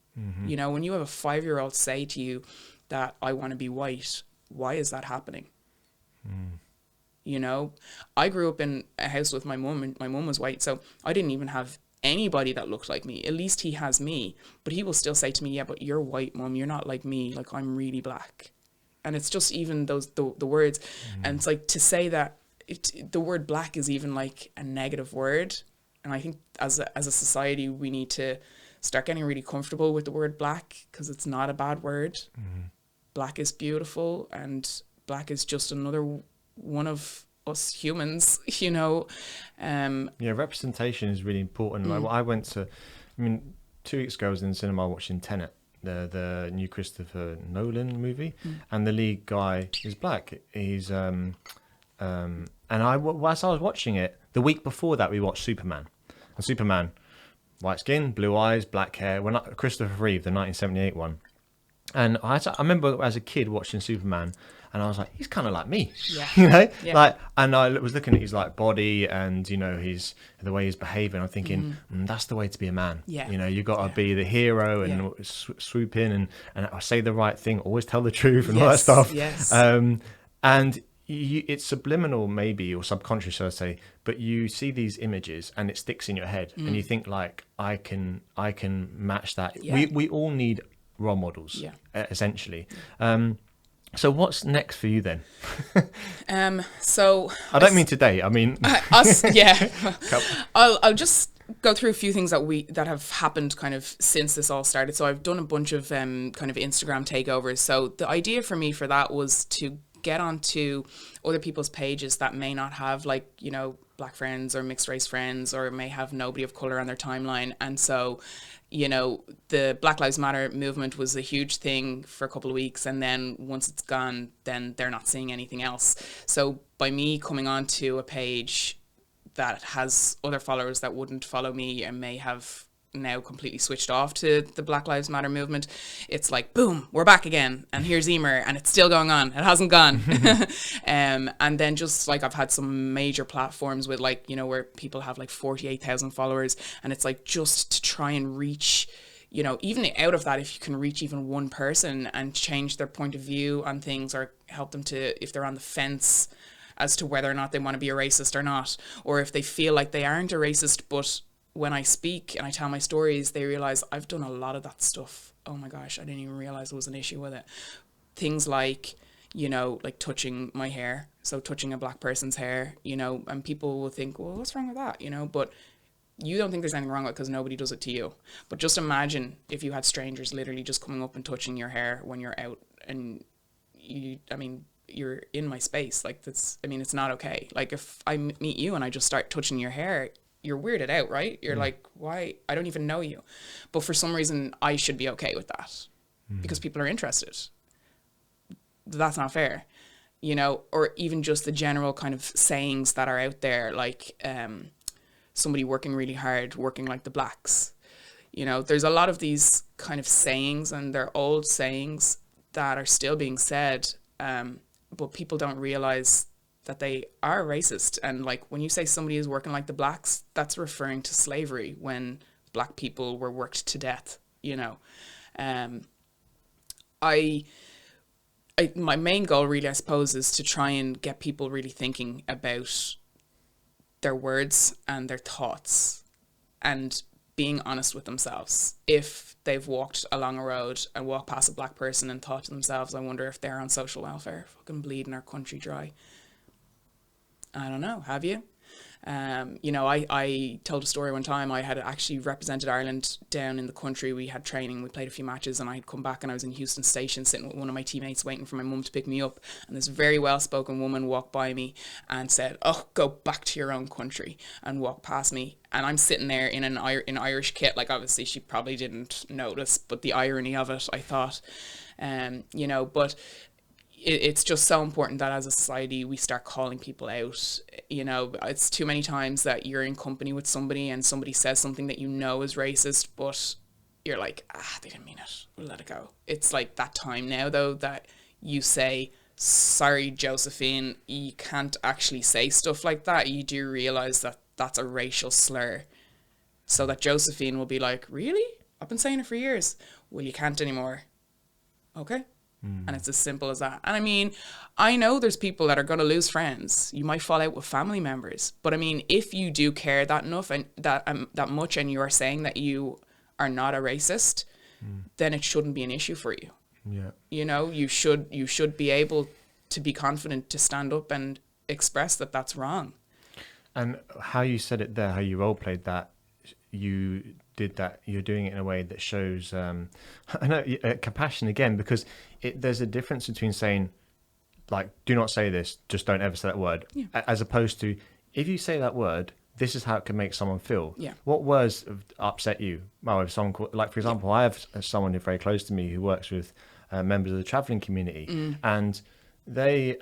You know, when you have a 5-year-old say to you that I want to be white, why is that happening? You know, I grew up in a house with my mum, and my mum was white, so I didn't even have anybody that looked like me. At least he has me, but he will still say to me, yeah, but you're white, Mum, you're not like me, like I'm really black. And it's just even those the words, and it's like to say that the word black is even like a negative word. And I think as a society we need to start getting really comfortable with the word black, because it's not a bad word. Black is beautiful, and black is just another one of us humans, you know. Yeah, representation is really important. Like, I went to, 2 weeks ago I was in the cinema watching Tenet, the new Christopher Nolan movie, and the lead guy is black. He's whilst I was watching it, the week before that we watched Superman, and Superman, white skin, blue eyes, black hair. Christopher Reeve, the 1978 one, and I remember as a kid watching Superman. And I was like, he's kind of like me, you know, like, and I was looking at his like body and, you know, the way he's behaving. I'm thinking, that's the way to be a man. You know, you got to be the hero and swoop in and say the right thing, always tell the truth and all that stuff. And it's subliminal maybe, or subconscious, should I say, but you see these images and it sticks in your head and you think like, I can match that. We all need role models, essentially. So what's next for you then? So I don't mean today. I mean us. Yeah, I'll just go through a few things that have happened kind of since this all started. So I've done a bunch of kind of Instagram takeovers. So the idea for me for that was to get onto other people's pages that may not have, like, you know, black friends or mixed race friends, or may have nobody of color on their timeline. And so, you know, the Black Lives Matter movement was a huge thing for a couple of weeks, and then once it's gone, then they're not seeing anything else. So by me coming onto a page that has other followers that wouldn't follow me and may have now completely switched off to the Black Lives Matter movement, it's like, boom, we're back again, and here's Emer, and it's still going on, it hasn't gone. And then just like I've had some major platforms with, like, you know, where people have like 48,000 followers, and it's like just to try and reach, you know, even out of that, if you can reach even one person and change their point of view on things, or help them to, if they're on the fence as to whether or not they want to be a racist or not, or if they feel like they aren't a racist, but when I speak and I tell my stories, they realize I've done a lot of that stuff. Oh my gosh, I didn't even realize there was an issue with it. Things like, you know, like touching my hair. So touching a black person's hair, you know, and people will think, well, what's wrong with that? You know, but you don't think there's anything wrong with it because nobody does it to you. But just imagine if you had strangers literally just coming up and touching your hair when you're out, and you're in my space. Like, that's, I mean, it's not okay. Like, if I meet you and I just start touching your hair, you're weirded out, right? You're like, why? I don't even know you. But for some reason, I should be okay with that because people are interested. That's not fair, you know? Or even just the general kind of sayings that are out there, like somebody working really hard, working like the blacks. You know, there's a lot of these kind of sayings, and they're old sayings that are still being said, but people don't realize that they are racist. And like, when you say somebody is working like the blacks, that's referring to slavery, when black people were worked to death, you know. My main goal really, I suppose, is to try and get people really thinking about their words and their thoughts, and being honest with themselves. If they've walked along a road and walked past a black person and thought to themselves, I wonder if they're on social welfare, fucking bleeding our country dry. I don't know, have you? You know, I told a story one time. I had actually represented Ireland down in the country. We had training, we played a few matches, and I had come back and I was in Houston Station sitting with one of my teammates waiting for my mum to pick me up, and this very well-spoken woman walked by me and said, oh, go back to your own country, and walked past me. And I'm sitting there in in Irish kit. Like, obviously she probably didn't notice, but the irony of it, I thought, you know, but it's just so important that as a society we start calling people out. You know, it's too many times that you're in company with somebody and somebody says something that you know is racist, but you're like, they didn't mean it, we'll let it go. It's like that time now though that you say, sorry Josephine, you can't actually say stuff like that. You do realize that that's a racial slur, so that Josephine will be like, really, I've been saying it for years. Well, you can't anymore. Okay. And it's as simple as that. And I mean, I know there's people that are going to lose friends. You might fall out with family members. But I mean, if you do care that enough and that much, and you are saying that you are not a racist, then it shouldn't be an issue for you. Yeah. You know, you should be able to be confident to stand up and express that that's wrong. And how you said it there, how you role played that, you did that, you're doing it in a way that shows I know compassion again, because there's a difference between saying, like, do not say this, just don't ever say that word, as opposed to, if you say that word, this is how it can make someone feel. What words upset you? Well, if someone, like for example, I have someone who's very close to me who works with members of the traveling community, and they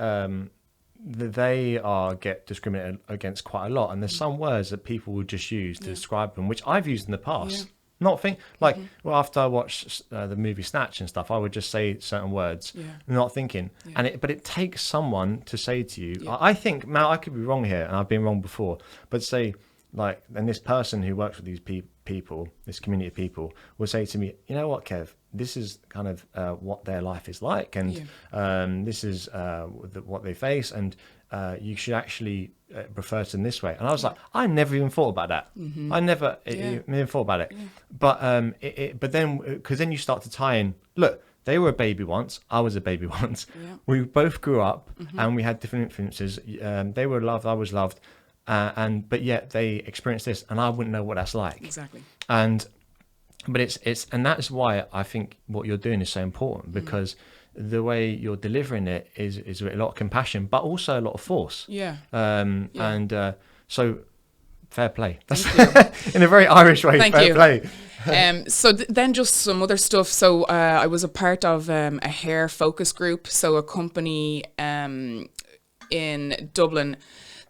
get discriminated against quite a lot, and there's some words that people will just use to describe them, which I've used in the past. Not think like, well, after I watched the movie Snatch and stuff, I would just say certain words, not thinking. But it takes someone to say to you. I think, Mal, I could be wrong here, and I've been wrong before, but say, like, and this person who works with these people, this community of people, will say to me, you know what, Kev, this is kind of what their life is like, and this is what they face, and you should actually refer to them this way. And I was like, I never even thought about that. I never even thought about it. But but then, because then you start to tie in, look, they were a baby once, I was a baby once. We both grew up, and we had different influences. They were loved, I was loved. But yet they experienced this, and I wouldn't know what that's like. Exactly. But it's and that's why I think what you're doing is so important, because the way you're delivering it is with a lot of compassion, but also a lot of force. And so fair play. That's in a very Irish way. Thank fair you. Play. So then just some other stuff. So I was a part of a hair focus group. So a company in Dublin,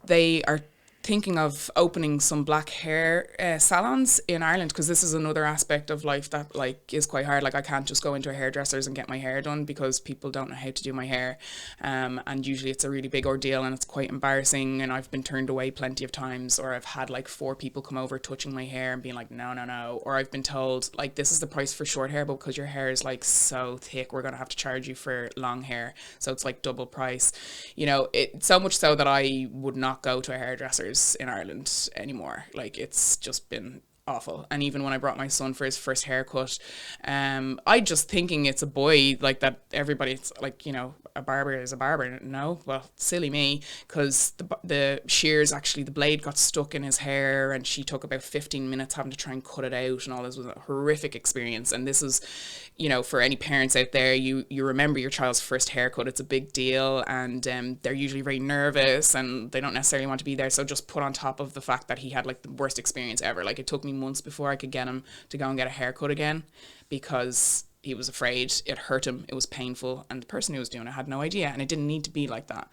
they are thinking of opening some black hair salons in Ireland, because this is another aspect of life that like is quite hard. Like, I can't just go into a hairdresser's and get my hair done, because people don't know how to do my hair, and usually it's a really big ordeal and it's quite embarrassing, and I've been turned away plenty of times, or I've had like 4 people come over touching my hair and being like, no, or I've been told like, this is the price for short hair, but because your hair is like so thick, we're gonna have to charge you for long hair, so it's like double price. You know, it so much so that I would not go to a hairdresser's in Ireland anymore. Like, it's just been awful. And even when I brought my son for his first haircut, I just thinking it's a boy, like that everybody's like, you know, a barber is a barber. No, well, silly me, because the shears, actually the blade got stuck in his hair, and she took about 15 minutes having to try and cut it out, and all this was a horrific experience. And this is, you know, for any parents out there, you remember your child's first haircut, it's a big deal, and they're usually very nervous and they don't necessarily want to be there. So just put on top of the fact that he had like the worst experience ever. Like, it took me months before I could get him to go and get a haircut again, because he was afraid, it hurt him, it was painful, and the person who was doing it had no idea, and it didn't need to be like that.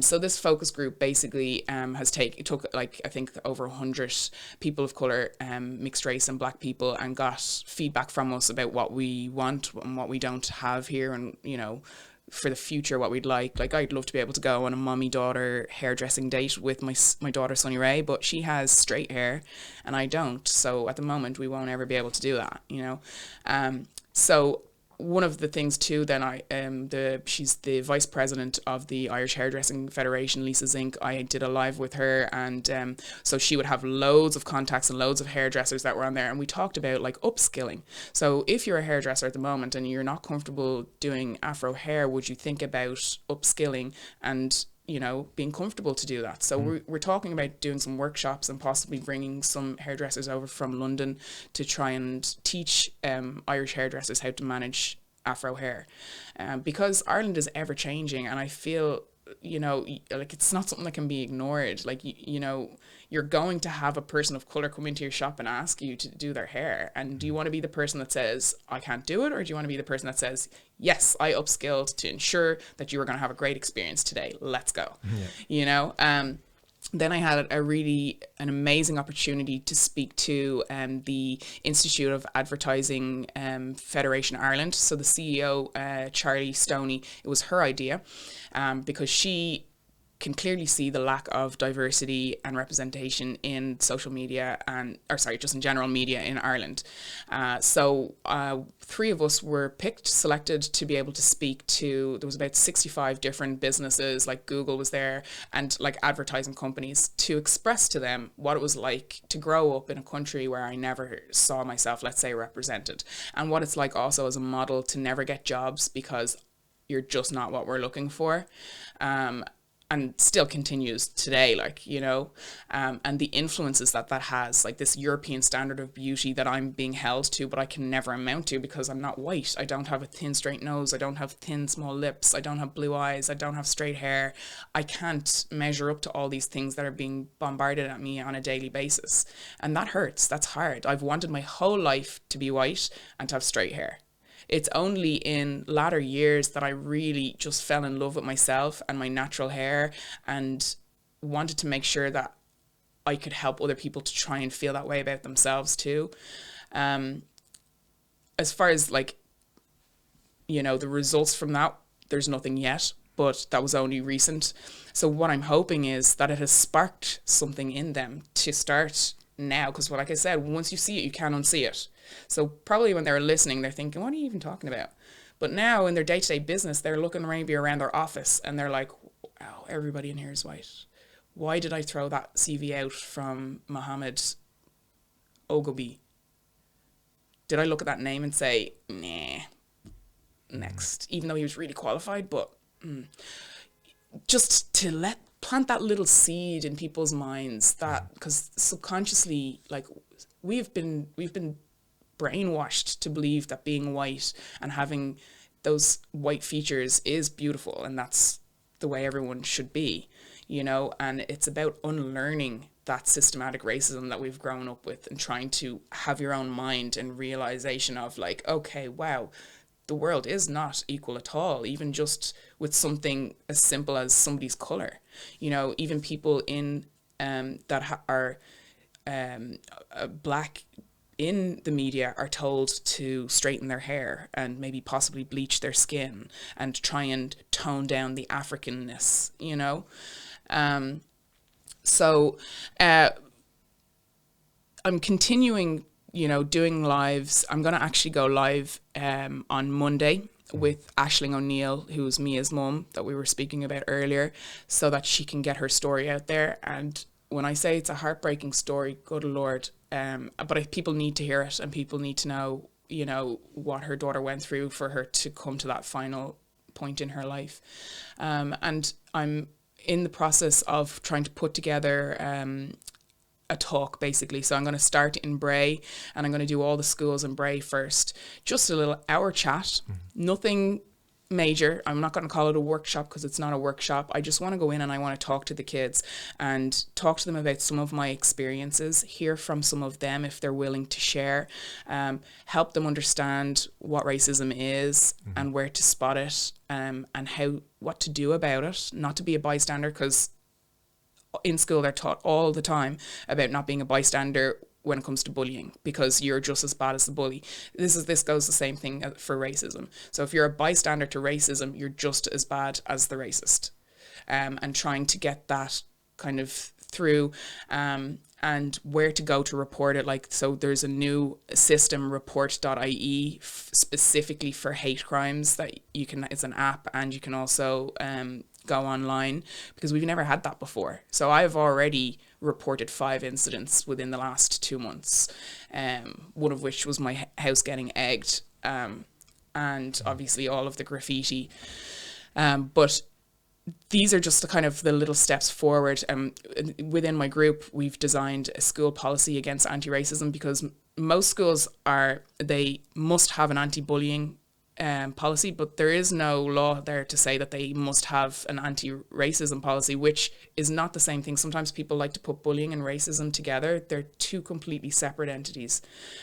So this focus group basically took like, I think over 100 people of colour, mixed race and black people, and got feedback from us about what we want and what we don't have here, and, you know, for the future what we'd like. Like, I'd love to be able to go on a mommy-daughter hairdressing date with my daughter Sunny Ray, but she has straight hair and I don't, so at the moment we won't ever be able to do that, you know. So one of the things too, then she's the vice president of the Irish Hairdressing Federation, Lisa Zink. I did a live with her, and so she would have loads of contacts and loads of hairdressers that were on there, and we talked about like upskilling. So if you're a hairdresser at the moment and you're not comfortable doing afro hair, would you think about upskilling and, you know, being comfortable to do that? So we're talking about doing some workshops and possibly bringing some hairdressers over from London to try and teach Irish hairdressers how to manage afro hair, because Ireland is ever changing, and I feel like it's not something that can be ignored. Like, you're going to have a person of color come into your shop and ask you to do their hair. And do you want to be the person that says, I can't do it? Or do you want to be the person that says, yes, I upskilled to ensure that you were going to have a great experience today. Let's go. Then I had an amazing opportunity to speak to the Institute of Advertising Federation Ireland. So the CEO, Charlie Stoney, it was her idea because she can clearly see the lack of diversity and representation in social media just in general media in Ireland. So 3 of us were selected to be able to speak to, there was about 65 different businesses, like Google was there, and like advertising companies, to express to them what it was like to grow up in a country where I never saw myself, let's say, represented, and what it's like also as a model to never get jobs because you're just not what we're looking for. And still continues today, and the influences that has, like this European standard of beauty that I'm being held to, but I can never amount to because I'm not white. I don't have a thin, straight nose. I don't have thin, small lips. I don't have blue eyes. I don't have straight hair. I can't measure up to all these things that are being bombarded at me on a daily basis. And that hurts. That's hard. I've wanted my whole life to be white and to have straight hair. It's only in latter years that I really just fell in love with myself and my natural hair and wanted to make sure that I could help other people to try and feel that way about themselves too. As far as the results from that, there's nothing yet, but that was only recent. So what I'm hoping is that it has sparked something in them to start now, because like I said, once you see it, you can't unsee it. So probably when they're listening, they're thinking, what are you even talking about? But now in their day-to-day business, they're looking maybe around their office and they're like, wow, everybody in here is white. Why did I throw that CV out from Mohammed Ogilvy? Did I look at that name and say, nah, next, even though he was really qualified? But just to plant that little seed in people's minds, that because subconsciously, like we've been brainwashed to believe that being white and having those white features is beautiful and that's the way everyone should be, and it's about unlearning that systematic racism that we've grown up with and trying to have your own mind and realization of like, okay, wow, the world is not equal at all, even just with something as simple as somebody's color. Even people in that are black in the media are told to straighten their hair and maybe possibly bleach their skin and try and tone down the Africanness, So I'm continuing, doing lives. I'm going to actually go live on Monday with Aisling O'Neill, who's Mia's mum that we were speaking about earlier, so that she can get her story out there. And when I say it's a heartbreaking story, good Lord, but people need to hear it and people need to know, what her daughter went through for her to come to that final point in her life. And I'm in the process of trying to put together a talk, basically. So I'm going to start in Bray and I'm going to do all the schools in Bray first. Just a little hour chat, nothing major. I'm not going to call it a workshop because it's not a workshop. I just want to go in and I want to talk to the kids and talk to them about some of my experiences, hear from some of them if they're willing to share, help them understand what racism is and where to spot it, and what to do about it, not to be a bystander, because in school they're taught all the time about not being a bystander when it comes to bullying, because you're just as bad as the bully. This goes the same thing for racism. So if you're a bystander to racism, you're just as bad as the racist. And trying to get that kind of through, and where to go to report it. So there's a new system, report.ie, specifically for hate crimes that it's an app, and you can also go online, because we've never had that before. So I've already reported 5 incidents within the last 2 months, one of which was my house getting egged, and obviously all of the graffiti. But these are just the little steps forward. Within my group, we've designed a school policy against anti-racism, because most schools they must have an anti-bullying policy, but there is no law there to say that they must have an anti-racism policy, which is not the same thing. Sometimes people like to put bullying and racism together. They're two completely separate entities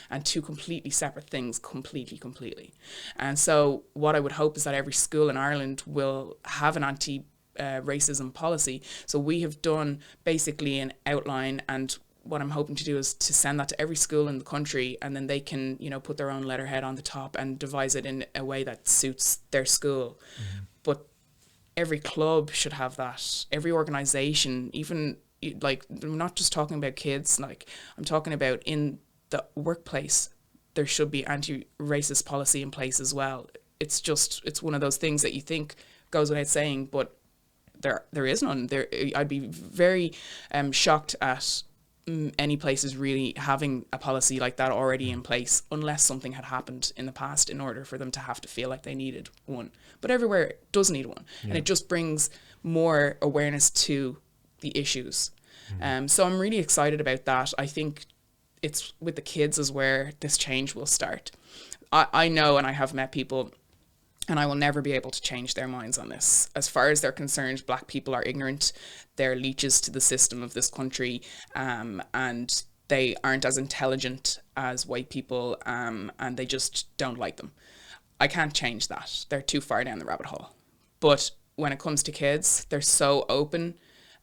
and two completely separate things, completely. And so what I would hope is that every school in Ireland will have an anti-racism policy. So we have done basically an outline, and what I'm hoping to do is to send that to every school in the country, and then they can, put their own letterhead on the top and devise it in a way that suits their school. Mm-hmm. But every club should have that. Every organization, even like, I'm not just talking about kids, like I'm talking about in the workplace, there should be anti-racist policy in place as well. It's one of those things that you think goes without saying, but there is none. I'd be very shocked at any places really having a policy like that already in place, unless something had happened in the past in order for them to have to feel like they needed one. But everywhere it does need one. Yeah. And it just brings more awareness to the issues. Mm-hmm. So I'm really excited about that. I think it's with the kids is where this change will start. I know, and I have met people, and I will never be able to change their minds on this. As far as they're concerned, Black people are ignorant. They're leeches to the system of this country, and they aren't as intelligent as white people, and they just don't like them. I can't change that. They're too far down the rabbit hole. But when it comes to kids, they're so open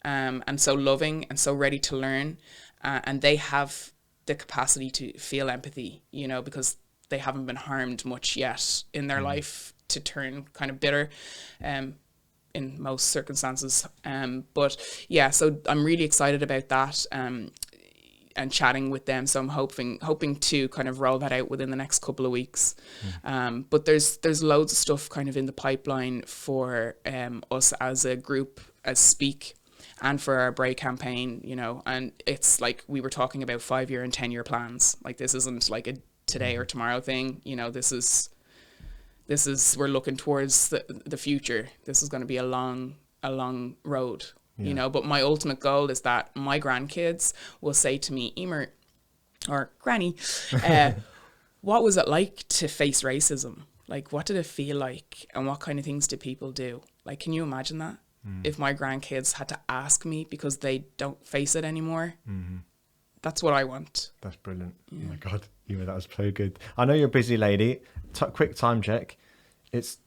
and so loving and so ready to learn, and they have the capacity to feel empathy, because they haven't been harmed much yet in their life to turn kind of bitter in most circumstances. But yeah, so I'm really excited about that and chatting with them. So I'm hoping to kind of roll that out within the next couple of weeks. But there's loads of stuff kind of in the pipeline for us as a group, as Speak, and for our Bray campaign, and it's like we were talking about 5-year and 10-year plans. Like this isn't like a today or tomorrow thing, this is we're looking towards the future. This is going to be a long road, but my ultimate goal is that my grandkids will say to me, Emer or Granny, what was it like to face racism? Like, what did it feel like? And what kind of things did people do? Like, can you imagine that? If my grandkids had to ask me because they don't face it anymore? Mm-hmm. That's what I want. That's brilliant. Yeah. Oh my God, Emer, that was so good. I know you're a busy lady. Quick time check. It's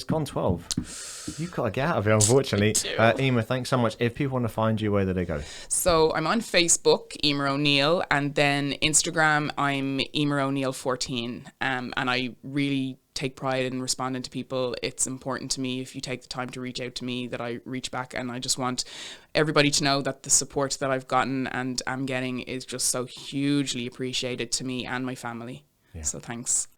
gone 12. You've got to get out of here, unfortunately. Emer, thanks so much. If people want to find you, where do they go? So I'm on Facebook, Emer O'Neill, and then Instagram, I'm Emer O'Neill 14. And I really take pride in responding to people. It's important to me, if you take the time to reach out to me, that I reach back, and I just want everybody to know that the support that I've gotten and am getting is just so hugely appreciated to me and my family. Yeah. So thanks.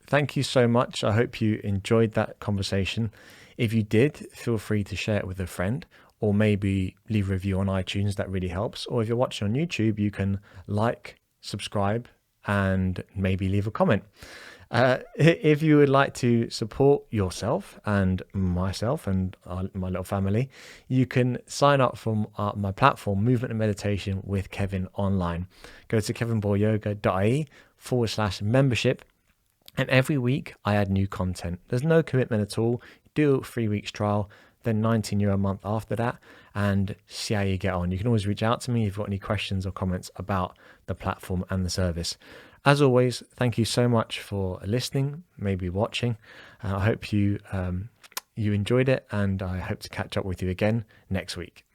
Thank you so much. I hope you enjoyed that conversation. If you did, feel free to share it with a friend, or maybe leave a review on iTunes. That really helps. Or if you're watching on YouTube, you can like, subscribe, and maybe leave a comment. If you would like to support yourself and myself and my little family, you can sign up from my platform, Movement and Meditation with Kevin Online. Go to kevinboyyoga.ie/membership. And every week I add new content. There's no commitment at all. Do a 3 weeks trial, then €19 a month after that, and see how you get on. You can always reach out to me if you've got any questions or comments about the platform and the service. As always, thank you so much for listening, maybe watching. I hope you enjoyed it, and I hope to catch up with you again next week.